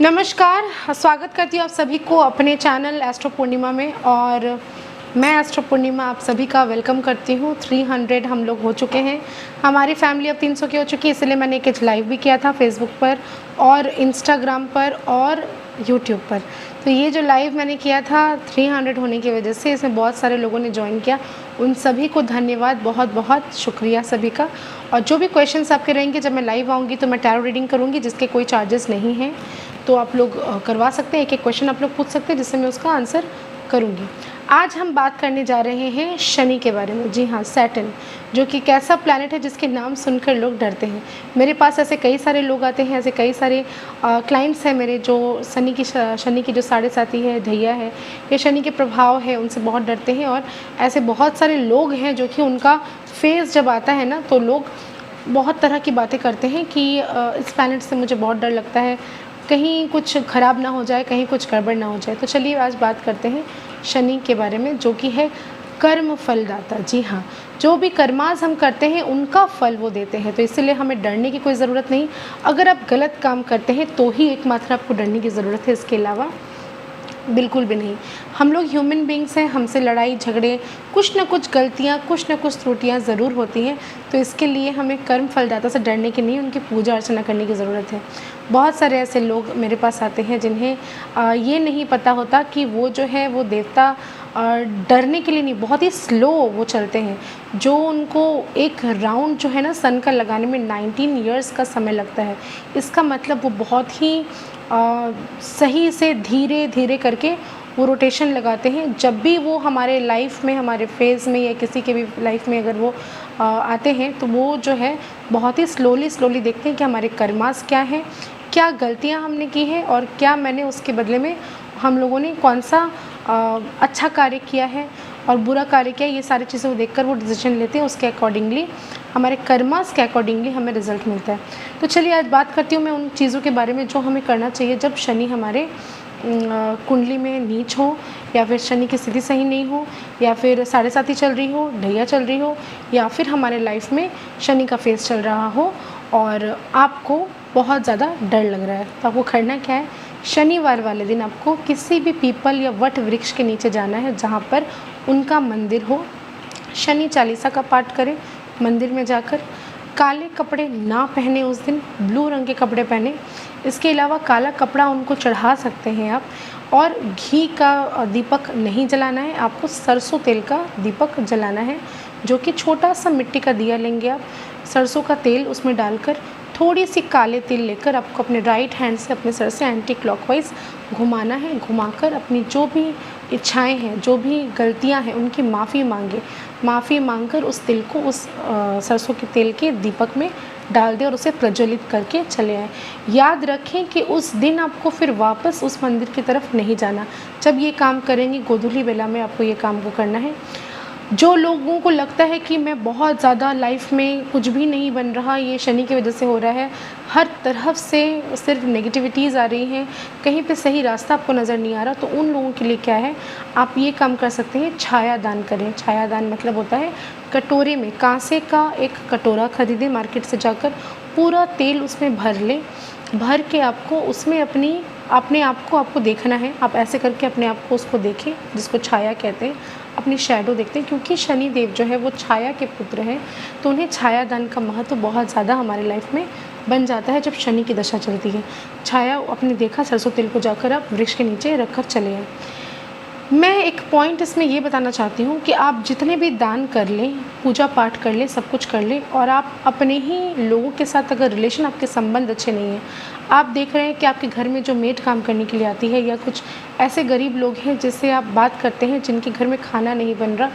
नमस्कार, स्वागत करती हूँ आप सभी को अपने चैनल एस्ट्रो पूर्णिमा में। और मैं एस्ट्रो पूर्णिमा आप सभी का वेलकम करती हूँ। 300 हम लोग हो चुके हैं, हमारी फैमिली अब 300 की हो चुकी है। इसलिए मैंने एक लाइव भी किया था फेसबुक पर और इंस्टाग्राम पर और यूट्यूब पर। तो ये जो लाइव मैंने किया था 300 होने की वजह से इसमें बहुत सारे लोगों ने ज्वाइन किया, उन सभी को धन्यवाद, बहुत बहुत शुक्रिया सभी का। और जो भी क्वेश्चंस आपके रहेंगे जब मैं लाइव आऊँगी तो मैं टैरो रीडिंग करूँगी, जिसके कोई चार्जेस नहीं हैं। तो आप लोग करवा सकते हैं, एक एक क्वेश्चन आप लोग पूछ सकते हैं जिससे मैं उसका आंसर करूँगी। आज हम बात करने जा रहे हैं शनि के बारे में। जी हाँ, सैटर्न, जो कि कैसा प्लैनेट है जिसके नाम सुनकर लोग डरते हैं। मेरे पास ऐसे कई सारे लोग आते हैं, ऐसे कई सारे क्लाइंट्स हैं मेरे जो शनि की जो साढ़े साथी है, ढैया है, ये शनि के प्रभाव है उनसे बहुत डरते हैं। और ऐसे बहुत सारे लोग हैं जो कि उनका फेस जब आता है ना तो लोग बहुत तरह की बातें करते हैं कि इस प्लैनेट से मुझे बहुत डर लगता है, कहीं कुछ ख़राब ना हो जाए, कहीं कुछ गड़बड़ ना हो जाए। तो चलिए आज बात करते हैं शनि के बारे में, जो कि है कर्म फलदाता। जी हाँ, जो भी कर्मास हम करते हैं उनका फल वो देते हैं, तो इसलिए हमें डरने की कोई ज़रूरत नहीं। अगर आप गलत काम करते हैं तो ही एकमात्र आपको डरने की ज़रूरत है, इसके अलावा बिल्कुल भी नहीं। हम लोग ह्यूमन बींग्स हैं, हमसे लड़ाई झगड़े, कुछ ना कुछ गलतियाँ, कुछ ना कुछ त्रुटियाँ ज़रूर होती हैं। तो इसके लिए हमें कर्म फलदाता से डरने की नहीं, उनकी पूजा अर्चना करने की ज़रूरत है। बहुत सारे ऐसे लोग मेरे पास आते हैं जिन्हें ये नहीं पता होता कि वो जो है वो देवता डरने के लिए नहीं, बहुत ही स्लो वो चलते हैं। जो उनको एक राउंड जो है ना सन का लगाने में 19 ईयर्स का समय लगता है। इसका मतलब वो बहुत ही सही से धीरे धीरे करके वो रोटेशन लगाते हैं। जब भी वो हमारे लाइफ में, हमारे फेज़ में या किसी के भी लाइफ में अगर वो आते हैं तो वो जो है बहुत ही स्लोली देखते हैं कि हमारे कर्मास क्या हैं, क्या गलतियां हमने की हैं और क्या मैंने उसके बदले में हम लोगों ने कौन सा अच्छा कार्य किया है और बुरा कार्य किया। ये सारी चीज़ें वो देखकर वो डिसीजन लेते हैं, उसके अकॉर्डिंगली हमारे कर्मास के अकॉर्डिंगली हमें रिजल्ट मिलता है। तो चलिए आज बात करती हूँ मैं उन चीज़ों के बारे में जो हमें करना चाहिए जब शनि हमारे कुंडली में नीच हो, या फिर शनि की स्थिति सही नहीं हो, या फिर साढ़े साथी चल रही हो, ढैया चल रही हो, या फिर हमारे लाइफ में शनि का फेस चल रहा हो और आपको बहुत ज़्यादा डर लग रहा है। तो आपको करना क्या है, शनिवार वाले दिन आपको किसी भी पीपल या वट वृक्ष के नीचे जाना है जहाँ पर उनका मंदिर हो। शनि चालीसा का पाठ करें मंदिर में जाकर। काले कपड़े ना पहने उस दिन, ब्लू रंग के कपड़े पहने। इसके अलावा काला कपड़ा उनको चढ़ा सकते हैं आप। और घी का दीपक नहीं जलाना है, आपको सरसों तेल का दीपक जलाना है, जो कि छोटा सा मिट्टी का दिया लेंगे आप, सरसों का तेल उसमें डालकर थोड़ी सी काले तिल लेकर आपको अपने राइट हैंड से अपने सर से एंटी क्लॉकवाइज घुमाना है। घुमाकर अपनी जो भी इच्छाएं हैं, जो भी गलतियां हैं, उनकी माफ़ी मांगे। माफ़ी मांगकर उस तिल को उस सरसों के तेल के दीपक में डाल दें और उसे प्रज्वलित करके चले आएँ। याद रखें कि उस दिन आपको फिर वापस उस मंदिर की तरफ नहीं जाना। जब ये काम करेंगे गोधूली बेला में आपको ये काम को करना है। जो लोगों को लगता है कि मैं बहुत ज़्यादा लाइफ में कुछ भी नहीं बन रहा, ये शनि की वजह से हो रहा है, हर तरफ से सिर्फ नेगेटिविटीज़ आ रही हैं, कहीं पे सही रास्ता आपको नज़र नहीं आ रहा, तो उन लोगों के लिए क्या है, आप ये काम कर सकते हैं, छाया दान करें। छाया दान मतलब होता है कटोरे में कांसे का एक कटोरा खरीदें मार्केट से जाकर, पूरा तेल उसमें भर लें। भर के आपको उसमें अपने आप को आपको देखना है। आप ऐसे करके अपने आप को उसको देखें, जिसको छाया कहते हैं, अपनी शैडो देखते हैं। क्योंकि शनि देव जो है वो छाया के पुत्र हैं, तो उन्हें छाया दान का महत्व बहुत ज़्यादा हमारे लाइफ में बन जाता है जब शनि की दशा चलती है। छाया अपने देखा, सरसों तेल को जाकर आप वृक्ष के नीचे रख कर चले आए। मैं एक पॉइंट इसमें ये बताना चाहती हूँ कि आप जितने भी दान कर लें, पूजा पाठ कर लें, सब कुछ कर लें, और आप अपने ही लोगों के साथ अगर रिलेशन, आपके संबंध अच्छे नहीं हैं, आप देख रहे हैं कि आपके घर में जो मेड काम करने के लिए आती है, या कुछ ऐसे गरीब लोग हैं जिससे आप बात करते हैं, जिनके घर में खाना नहीं बन रहा,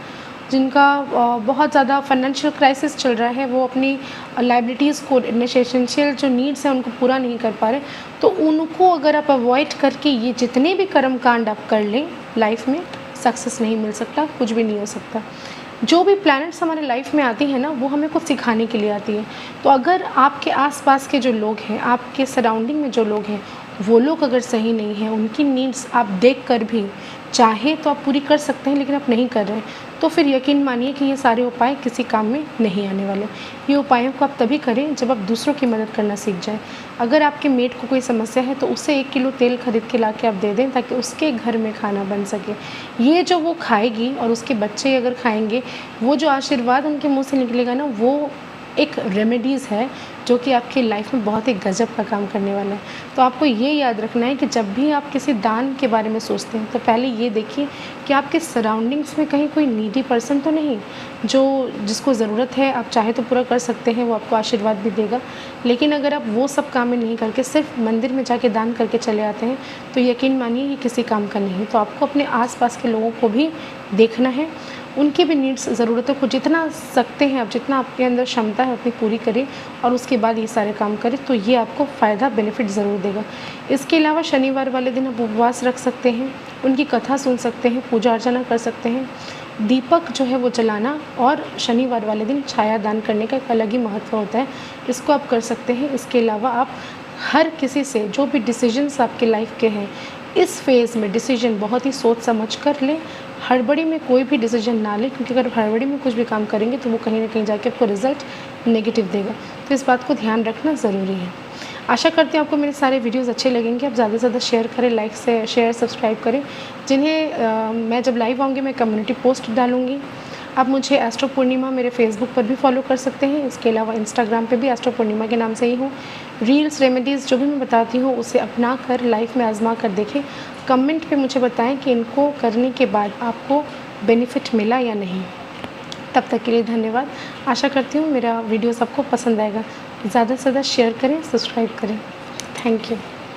जिनका बहुत ज़्यादा फाइनेंशियल क्राइसिस चल रहा है, वो अपनी लाइबिलिटीज़ को, एसेंशियल जो नीड्स हैं उनको पूरा नहीं कर पा रहे, तो उनको अगर आप अवॉइड करके ये जितने भी कर्म कांड आप कर लें, लाइफ में सक्सेस नहीं मिल सकता, कुछ भी नहीं हो सकता। जो भी प्लैनेट्स हमारे लाइफ में आती हैं ना, वो हमें कुछ सिखाने के लिए आती है। तो अगर आपके आसपास के जो लोग हैं, आपके सराउंडिंग में जो लोग हैं, वो लोग अगर सही नहीं हैं, उनकी नीड्स आप देख कर भी चाहे तो आप पूरी कर सकते हैं, लेकिन आप नहीं कर रहे हैं, तो फिर यकीन मानिए कि ये सारे उपाय किसी काम में नहीं आने वाले। ये उपायों को आप तभी करें जब आप दूसरों की मदद करना सीख जाएं। अगर आपके मेट को कोई समस्या है तो उसे 1 किलो तेल खरीद के ला के आप दे दें, ताकि उसके घर में खाना बन सके। ये जो वो खाएगी और उसके बच्चे अगर खाएंगे, वो जो आशीर्वाद उनके मुँह से निकलेगा ना, वो एक रेमेडीज़ है जो कि आपकी लाइफ में बहुत ही गजब का काम करने वाला है। तो आपको ये याद रखना है कि जब भी आप किसी दान के बारे में सोचते हैं तो पहले ये देखिए कि आपके सराउंडिंग्स में कहीं कोई नीडी पर्सन तो नहीं, जो जिसको ज़रूरत है। आप चाहे तो पूरा कर सकते हैं, वो आपको आशीर्वाद भी देगा। लेकिन अगर आप वो सब काम में नहीं करके सिर्फ मंदिर में जाके दान करके चले आते हैं तो यकीन मानिए ये किसी काम का नहीं। तो आपको अपने आसपास के लोगों को भी देखना है, उनकी भी नीड्स, ज़रूरतों को जितना सकते हैं आप, जितना आपके अंदर क्षमता है उतनी पूरी करें और उसके बाद ये सारे काम करें, तो ये आपको फ़ायदा, बेनिफिट ज़रूर देगा। इसके अलावा शनिवार वाले दिन आप उपवास रख सकते हैं, उनकी कथा सुन सकते हैं, पूजा अर्चना कर सकते हैं। दीपक जो है वो जलाना और शनिवार वाले दिन छाया दान करने का एक अलग ही महत्व होता है, इसको आप कर सकते हैं। इसके अलावा आप हर किसी से जो भी डिसीजंस आपके लाइफ के हैं, इस फेज़ में डिसीजन बहुत ही सोच समझ कर लें। हड़बड़ी में कोई भी डिसीजन ना लें, क्योंकि अगर हड़बड़ी में कुछ भी काम करेंगे तो वो कहीं ना कहीं जाके आपको रिज़ल्ट नेगेटिव देगा। तो इस बात को ध्यान रखना ज़रूरी है। आशा करती हूँ आपको मेरे सारे वीडियोस अच्छे लगेंगे। आप ज़्यादा से ज़्यादा शेयर करें, लाइक से शेयर, सब्सक्राइब करें। जिन्हें मैं जब लाइव आऊँगी मैं कम्युनिटी पोस्ट डालूँगी। आप मुझे एस्ट्रो पूर्णिमा मेरे फेसबुक पर भी फॉलो कर सकते हैं। इसके अलावा इंस्टाग्राम पे भी एस्ट्रो पूर्णिमा के नाम से ही हूँ। रील्स, रेमेडीज़ जो भी मैं बताती हूँ उसे अपना कर लाइफ में आजमा कर देखें। कमेंट पे मुझे बताएं कि इनको करने के बाद आपको बेनिफिट मिला या नहीं। तब तक के लिए धन्यवाद। आशा करती हूँ मेरा वीडियो सबको पसंद आएगा। ज़्यादा से ज़्यादा शेयर करें, सब्सक्राइब करें। Thank you.